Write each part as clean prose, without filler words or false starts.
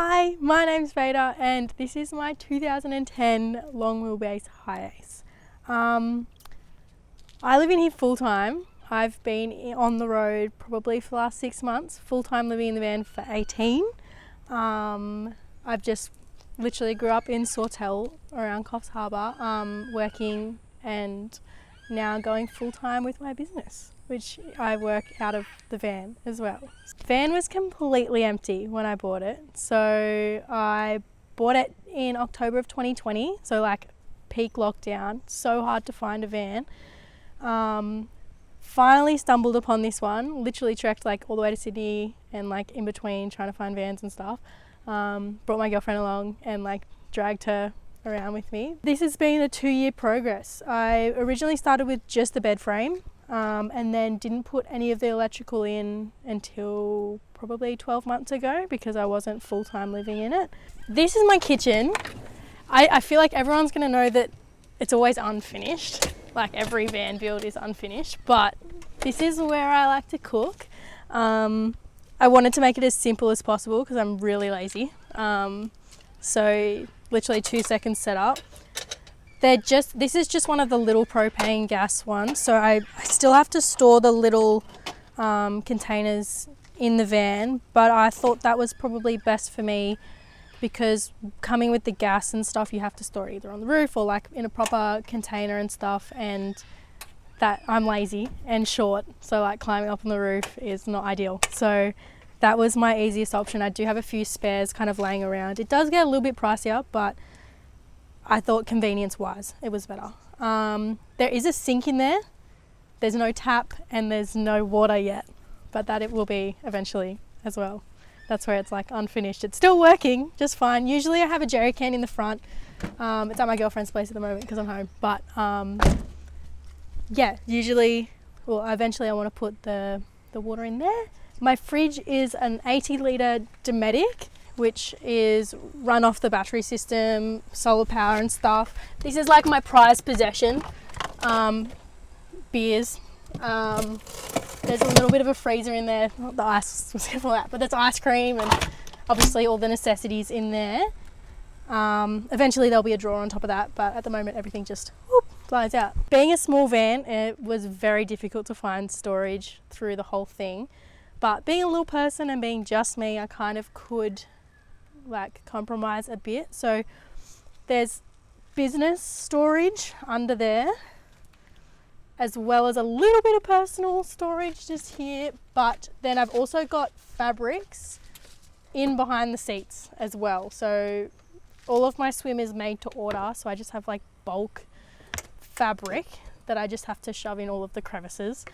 Hi, my name's Vayda and this is my 2010 long wheelbase Hi-Ace. I live in here full time. I've been on the road probably for the last 6 months, full time living in the van for 18. I've just literally grew up in Sawtell around Coffs Harbour, working and now going full time with my business, which I work out of the van as well. The van was completely empty when I bought it. So I bought it in October of 2020, so like peak lockdown, so hard to find a van. Finally stumbled upon this one, literally trekked like all the way to Sydney and like in between trying to find vans and stuff. Brought my girlfriend along and like dragged her around with me. This has been a 2-year progress. I originally started with just the bed frame and then didn't put any of the electrical in until probably 12 months ago because I wasn't full-time living in it. This is my kitchen. I feel like everyone's gonna know that it's always unfinished. Like every van build is unfinished, but this is where I like to cook. I wanted to make it as simple as possible because I'm really lazy. So literally 2 seconds setup. This is just one of the little propane gas ones. So I still have to store the little containers in the van, but I thought that was probably best for me because coming with the gas and stuff, you have to store it either on the roof or like in a proper container and stuff, and that I'm lazy and short, so like climbing up on the roof is not ideal. So that was my easiest option. I do have a few spares kind of laying around. It does get a little bit pricier, but I thought convenience wise it was better. There is a sink in there. There's no tap and there's no water yet, but that it will be eventually as well. That's where it's like unfinished. It's still working just fine. Usually I have a jerry can in the front. It's at my girlfriend's place at the moment because I'm home. But yeah, usually, well, eventually I want to put the water in there. My fridge is an 80-litre Dometic, which is run off the battery system, solar power and stuff. This is like my prized possession. Beers. There's a little bit of a freezer in there. Not the ice was for that, but there's ice cream and obviously all the necessities in there. Eventually there'll be a drawer on top of that, but at the moment everything just flies out. Being a small van, it was very difficult to find storage through the whole thing. But being a little person and being just me, I kind of could like compromise a bit. So there's business storage under there, as well as a little bit of personal storage just here. But then I've also got fabrics in behind the seats as well. So all of my swim is made to order. So I just have like bulk fabric that I just have to shove in all of the crevices,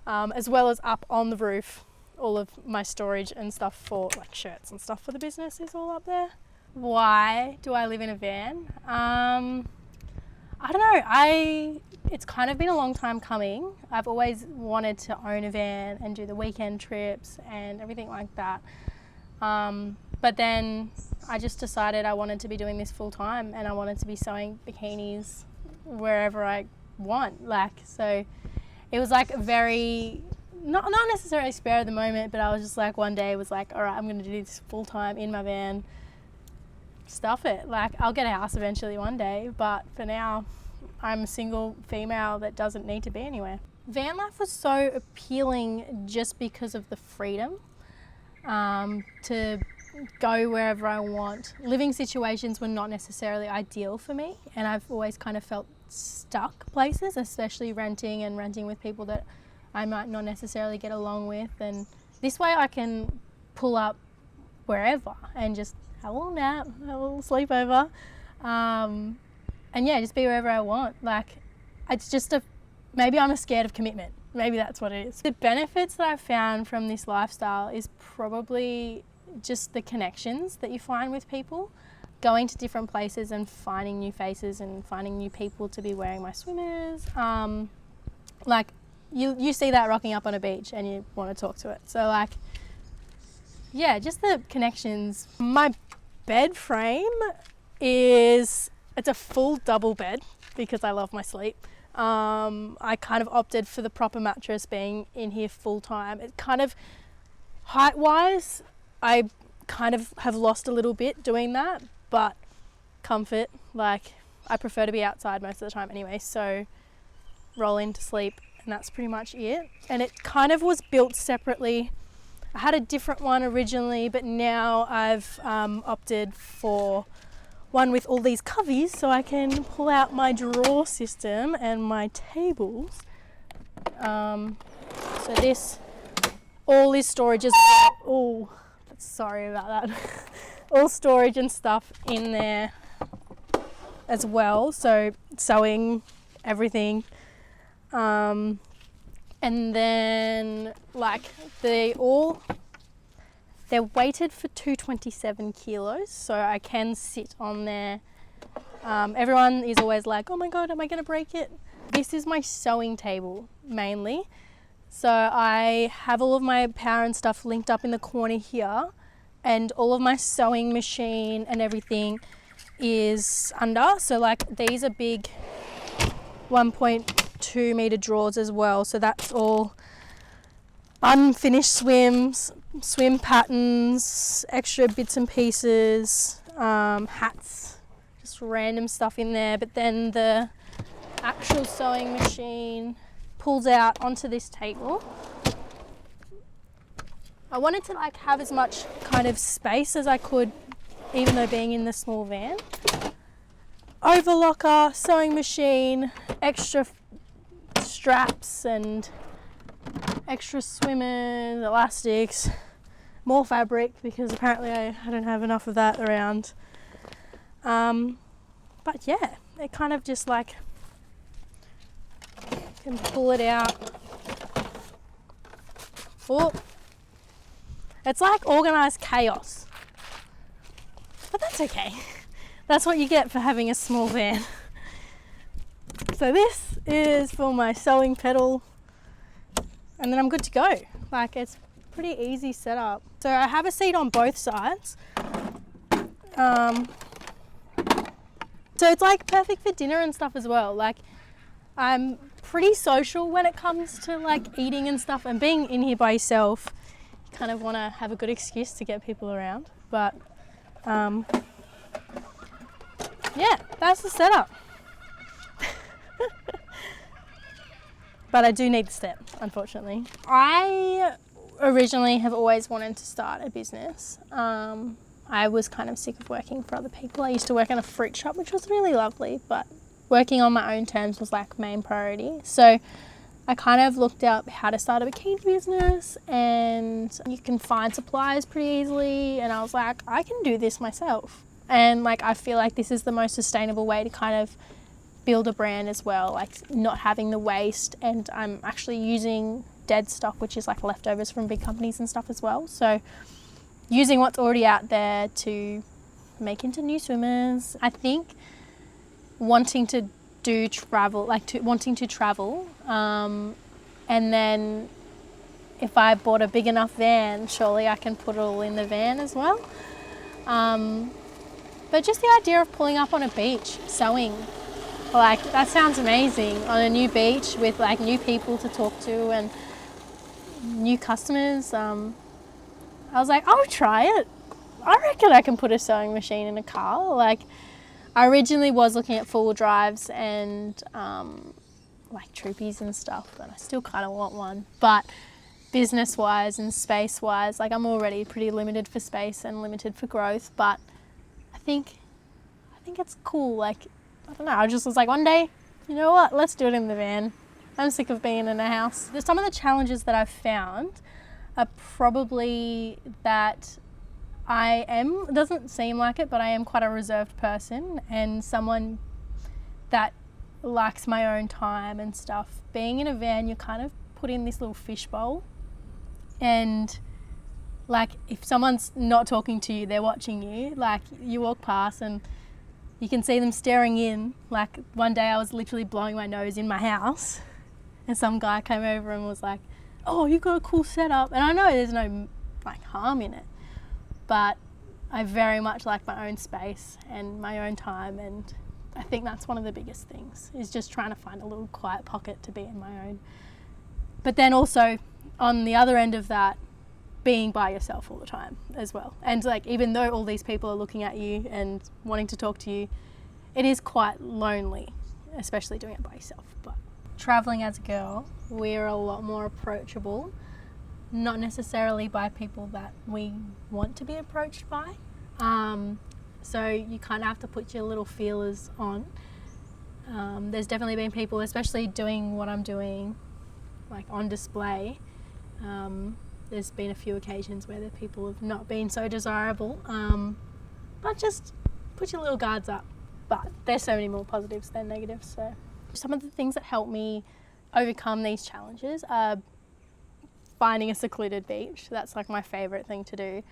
as well as up on the roof. All of my storage and stuff for like shirts and stuff for the business is all up there. Why do I live in a van? I don't know. It's kind of been a long time coming. I've always wanted to own a van and do the weekend trips and everything like that. But then I just decided I wanted to be doing this full time and I wanted to be sewing bikinis wherever I want. So it was like very, not necessarily spare at the moment, but I was just like one day was like, all right, I'm going to do this full time in my van. Stuff it. Like I'll get a house eventually one day, but for now I'm a single female that doesn't need to be anywhere. Van life was so appealing just because of the freedom to go wherever I want. Living situations were not necessarily ideal for me, and I've always kind of felt stuck places, especially renting with people that I might not necessarily get along with. And this way I can pull up wherever and just have a little nap, have a little sleepover. And yeah, just be wherever I want. Like, it's just maybe I'm scared of commitment. Maybe that's what it is. The benefits that I've found from this lifestyle is probably just the connections that you find with people. Going to different places and finding new faces and finding new people to be wearing my swimmers. Like, you see that rocking up on a beach and you want to talk to it. So like, yeah, just the connections. My bed frame it's a full double bed because I love my sleep. I kind of opted for the proper mattress being in here full time. It kind of height wise, I kind of have lost a little bit doing that, but comfort, like I prefer to be outside most of the time anyway, so roll into sleep and that's pretty much it. And it kind of was built separately. I had a different one originally, but now I've opted for one with all these coveys so I can pull out my drawer system and my tables. So this, all this storage is, oh, sorry about that. All storage and stuff in there as well. So sewing, everything. And then like they're weighted for 227 kilos. So I can sit on there. Everyone is always like, oh my God, am I going to break it? This is my sewing table mainly. So I have all of my power and stuff linked up in the corner here, and all of my sewing machine and everything is under. So like these are big 1.2 meter drawers as well. So that's all unfinished swims, swim patterns, extra bits and pieces, hats, just random stuff in there. But then the actual sewing machine pulls out onto this table. I wanted to like have as much kind of space as I could, even though being in the small van. Overlocker, sewing machine, extra straps and extra swimmers, elastics, more fabric because apparently I don't have enough of that around. But yeah, it kind of just like can pull it out. Oh, it's like organized chaos, but that's okay. That's what you get for having a small van. So this is for my sewing pedal, and then I'm good to go. Like it's pretty easy setup. So I have a seat on both sides. So it's like perfect for dinner and stuff as well. Like I'm pretty social when it comes to like eating and stuff, and being in here by yourself, you kind of want to have a good excuse to get people around. But yeah, that's the setup. But I do need the step, unfortunately. I originally have always wanted to start a business. I was kind of sick of working for other people. I used to work in a fruit shop, which was really lovely, but working on my own terms was like main priority. So I kind of looked up how to start a bikini business, and you can find suppliers pretty easily. And I was like, I can do this myself. And like, I feel like this is the most sustainable way to kind of build a brand as well, like not having the waste. And I'm actually using dead stock, which is like leftovers from big companies and stuff as well. So using what's already out there to make into new swimmers. I think wanting to travel, and then if I bought a big enough van, surely I can put it all in the van as well. But just the idea of pulling up on a beach, sewing, like that sounds amazing, on a new beach with like new people to talk to and new customers. I was like, I'll try it. I reckon I can put a sewing machine in a car. Like I originally was looking at 4-wheel drives and like troopies and stuff, and I still kind of want one. But business wise and space wise, like I'm already pretty limited for space and limited for growth, but I think it's cool. Like, I don't know, I just was like, one day, you know what, let's do it in the van. I'm sick of being in a house. There's some of the challenges that I've found are probably that it doesn't seem like it, but I am quite a reserved person and someone that likes my own time and stuff. Being in a van, you're kind of put in this little fishbowl, and like if someone's not talking to you, they're watching you. Like you walk past and you can see them staring in. Like one day I was literally blowing my nose in my house and some guy came over and was like, oh, you've got a cool setup. And I know there's no like harm in it, but I very much like my own space and my own time, and I think that's one of the biggest things, is just trying to find a little quiet pocket to be in my own. But then also on the other end of that, being by yourself all the time as well. And like, even though all these people are looking at you and wanting to talk to you, it is quite lonely, especially doing it by yourself. But traveling as a girl, we're a lot more approachable, not necessarily by people that we want to be approached by. So you kind of have to put your little feelers on. There's definitely been people, especially doing what I'm doing, like on display. There's been a few occasions where the people have not been so desirable, but just put your little guards up. But there's so many more positives than negatives. So some of the things that help me overcome these challenges are finding a secluded beach. That's like my favourite thing to do.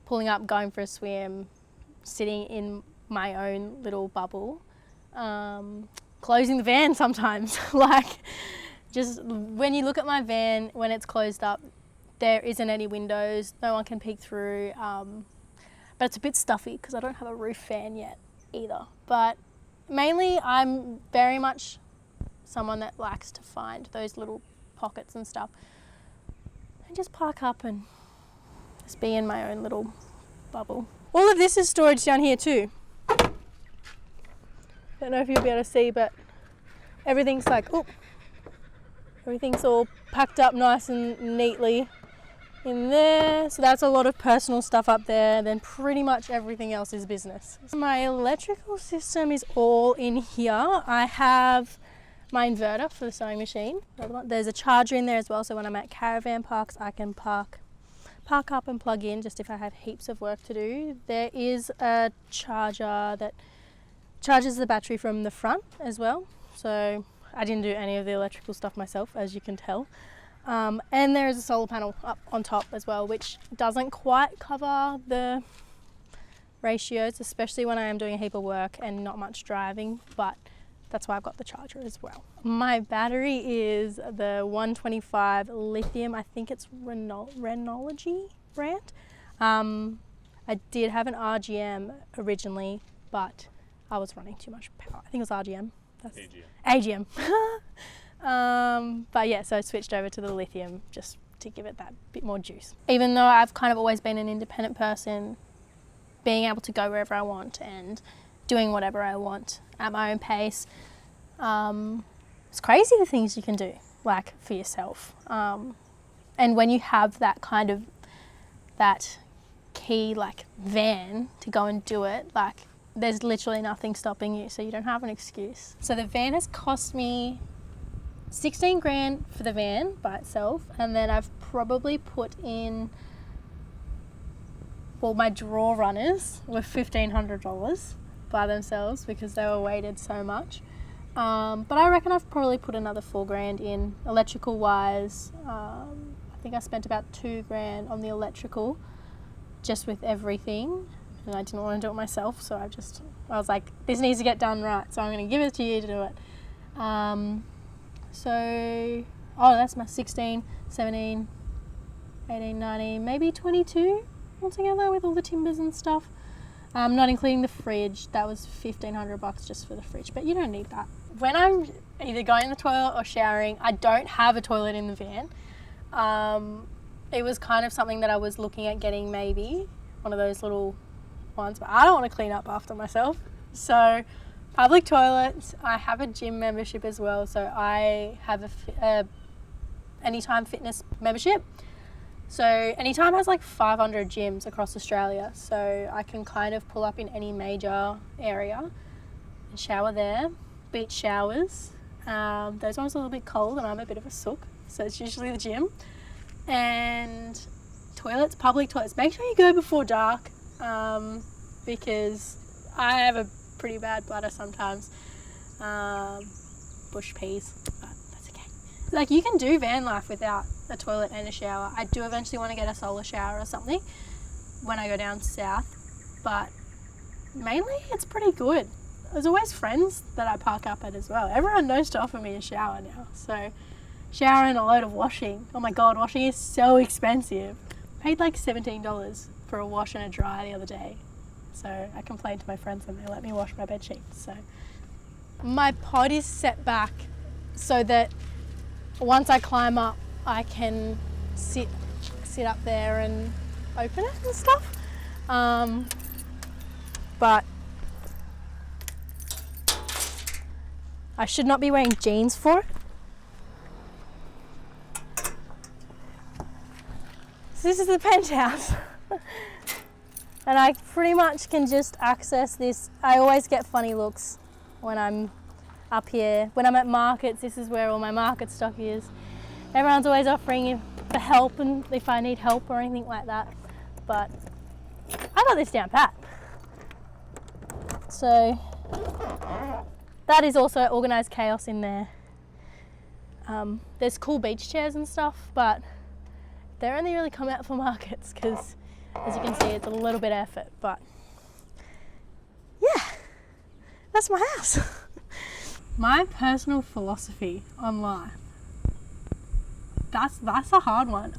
Pulling up, going for a swim, sitting in my own little bubble, closing the van sometimes. Like, just when you look at my van, when it's closed up, there isn't any windows, no one can peek through, but it's a bit stuffy because I don't have a roof fan yet either. But mainly I'm very much someone that likes to find those little pockets and stuff and just park up and just be in my own little bubble. All of this is storage down here too. Don't know if you'll be able to see, but everything's like, everything's all packed up nice and neatly in there. So that's a lot of personal stuff up there. Then pretty much everything else is business. My electrical system is all in here. I have my inverter for the sewing machine. There's a charger in there as well, so when I'm at caravan parks I can park up and plug in just if I have heaps of work to do. There is a charger that charges the battery from the front as well, so I didn't do any of the electrical stuff myself, as you can tell. And there is a solar panel up on top as well, which doesn't quite cover the ratios, especially when I am doing a heap of work and not much driving, but that's why I've got the charger as well. My battery is the 125 lithium, I think it's Renology brand. I did have an RGM originally, but I was running too much power. I think it was RGM. That's AGM. But yeah, so I switched over to the lithium just to give it that bit more juice. Even though I've kind of always been an independent person, being able to go wherever I want and doing whatever I want at my own pace, it's crazy the things you can do, like for yourself. And when you have that kind of, that key like van to go and do it, like there's literally nothing stopping you, so you don't have an excuse. So the van has cost me 16 grand for the van by itself, and then I've probably put in, well, my drawer runners were $1,500 by themselves because they were weighted so much. But I reckon I've probably put another 4 grand in electrical wise. I think I spent about 2 grand on the electrical just with everything, and I didn't want to do it myself, so I was like, this needs to get done right, so I'm going to give it to you to do it. So that's my 16, 17, 18, 19, maybe 22 altogether with all the timbers and stuff. Not including the fridge. That was $1,500 just for the fridge, but you don't need that. When I'm either going to the toilet or showering, I don't have a toilet in the van. It was kind of something that I was looking at getting, maybe one of those little ones, but I don't want to clean up after myself. So public toilets. I have a gym membership as well, so I have a Anytime Fitness membership. So Anytime has like 500 gyms across Australia, so I can kind of pull up in any major area and shower there. Beach showers. Those ones are a little bit cold and I'm a bit of a sook, so it's usually the gym. And toilets, public toilets. Make sure you go before dark, because I have a pretty bad bladder sometimes. Bush peas, but that's okay. Like, you can do van life without a toilet and a shower. I do eventually want to get a solar shower or something when I go down south, but mainly it's pretty good. There's always friends that I park up at as well. Everyone knows to offer me a shower now, so shower and a load of washing. Oh my god, washing is so expensive. I paid like $17 for a wash and a dry the other day, so I complained to my friends and they let me wash my bed sheets. So my pod is set back so that once I climb up I can sit sit up there and open it and stuff. But I should not be wearing jeans for it. So this is the penthouse. And I pretty much can just access this. I always get funny looks when I'm up here. When I'm at markets, this is where all my market stock is. Everyone's always offering for help and if I need help or anything like that. But I got this down pat. So that is also organised chaos in there. There's cool beach chairs and stuff, but they only really come out for markets because, as you can see, it's a little bit of effort. But yeah, that's my house. My personal philosophy on life. That's a hard one.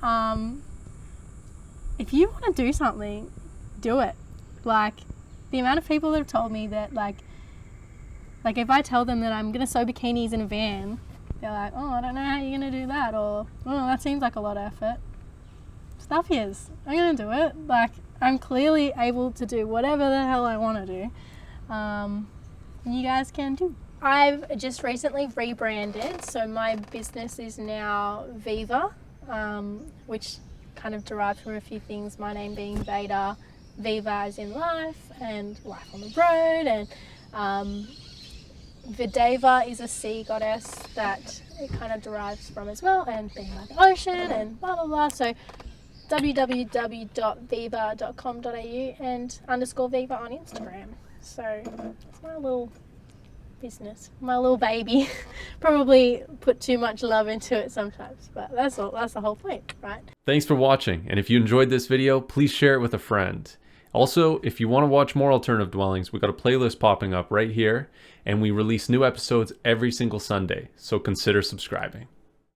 If you want to do something, do it. Like the amount of people that have told me that like if I tell them that I'm gonna sew bikinis in a van, they're like, oh, I don't know how you're gonna do that, or oh, that seems like a lot of effort. Stuff is, I'm gonna do it. Like I'm clearly able to do whatever the hell I want to do, and you guys can too. I've just recently rebranded, so my business is now Viva, which kind of derived from a few things, my name being Vayda, Viva as in life, and life on the road, and Videva is a sea goddess that it kind of derives from as well, and being by the ocean, and blah blah blah. So www.viva.com.au and _Viva on Instagram. So it's my little business, my little baby. Probably put too much love into it sometimes, but that's all. That's the whole point, right? Thanks for watching, and if you enjoyed this video, please share it with a friend. Also, if you want to watch more alternative dwellings, we got a playlist popping up right here, and we release new episodes every single Sunday, so consider subscribing.